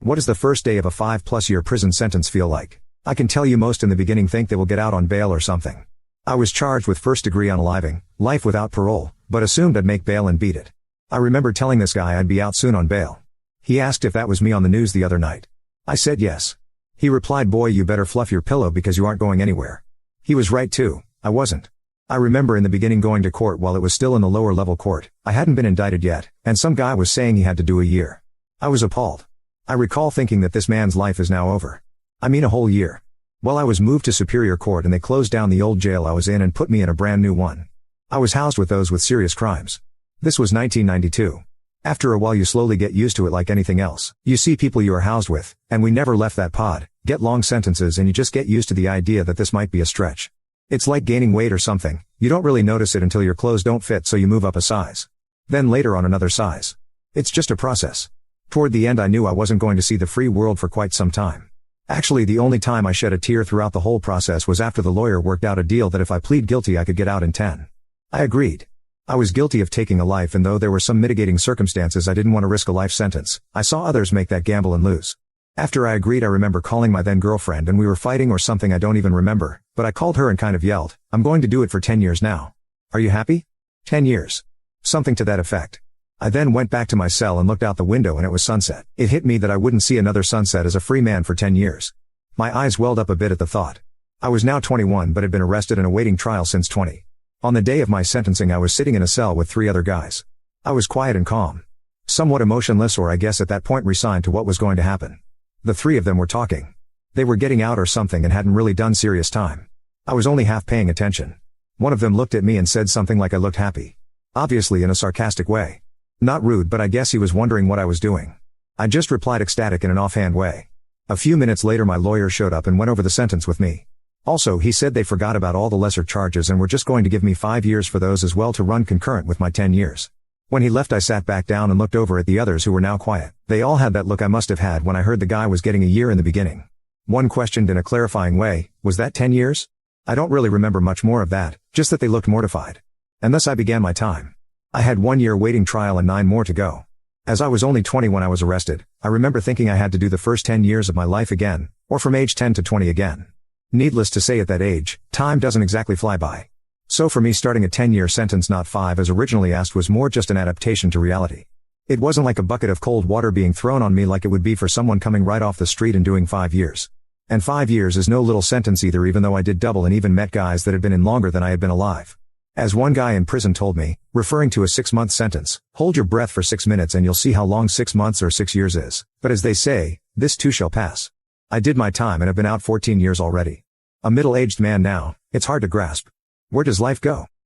What does the first day of a 5-plus-year prison sentence feel like? I can tell you most in the beginning think they will get out on bail or something. I was charged with first-degree unaliving, life without parole, but assumed I'd make bail and beat it. I remember telling this guy I'd be out soon on bail. He asked if that was me on the news the other night. I said yes. He replied, "Boy, you better fluff your pillow because you aren't going anywhere." He was right too, I wasn't. I remember in the beginning going to court while it was still in the lower level court. I hadn't been indicted yet, and some guy was saying he had to do a year. I was appalled. I recall thinking that this man's life is now over. I mean a whole year. Well, I was moved to Superior Court and they closed down the old jail I was in and put me in a brand new one. I was housed with those with serious crimes. This was 1992. After a while you slowly get used to it like anything else. You see people you are housed with, and we never left that pod, get long sentences and you just get used to the idea that this might be a stretch. It's like gaining weight or something, you don't really notice it until your clothes don't fit so you move up a size. Then later on another size. It's just a process. Toward the end I knew I wasn't going to see the free world for quite some time. Actually the only time I shed a tear throughout the whole process was after the lawyer worked out a deal that if I plead guilty I could get out in 10. I agreed. I was guilty of taking a life and though there were some mitigating circumstances I didn't want to risk a life sentence, I saw others make that gamble and lose. After I agreed I remember calling my then girlfriend and we were fighting or something I don't even remember, but I called her and kind of yelled, "I'm going to do it for 10 years now. Are you happy? 10 years. Something to that effect. I then went back to my cell and looked out the window and it was sunset. It hit me that I wouldn't see another sunset as a free man for 10 years. My eyes welled up a bit at the thought. I was now 21 but had been arrested and awaiting trial since 20. On the day of my sentencing I was sitting in a cell with 3 other guys. I was quiet and calm. Somewhat emotionless or I guess at that point resigned to what was going to happen. The 3 of them were talking. They were getting out or something and hadn't really done serious time. I was only half paying attention. One of them looked at me and said something like I looked happy. Obviously in a sarcastic way. Not rude but I guess he was wondering what I was doing. I just replied ecstatic in an offhand way. A few minutes later my lawyer showed up and went over the sentence with me. Also he said they forgot about all the lesser charges and were just going to give me 5 years for those as well to run concurrent with my 10 years. When he left I sat back down and looked over at the others who were now quiet. They all had that look I must have had when I heard the guy was getting a year in the beginning. One questioned in a clarifying way, "Was that 10 years? I don't really remember much more of that, just that they looked mortified. And thus I began my time. I had 1 year waiting trial and 9 more to go. As I was only 20 when I was arrested, I remember thinking I had to do the first 10 years of my life again, or from age 10 to 20 again. Needless to say at that age, time doesn't exactly fly by. So for me starting a 10-year sentence not 5 as originally asked was more just an adaptation to reality. It wasn't like a bucket of cold water being thrown on me like it would be for someone coming right off the street and doing 5 years. And 5 years is no little sentence either even though I did double and even met guys that had been in longer than I had been alive. As one guy in prison told me, referring to a 6-month sentence, "Hold your breath for 6 minutes and you'll see how long 6 months or 6 years is. But as they say, this too shall pass." I did my time and have been out 14 years already. A middle-aged man now, it's hard to grasp. Where does life go?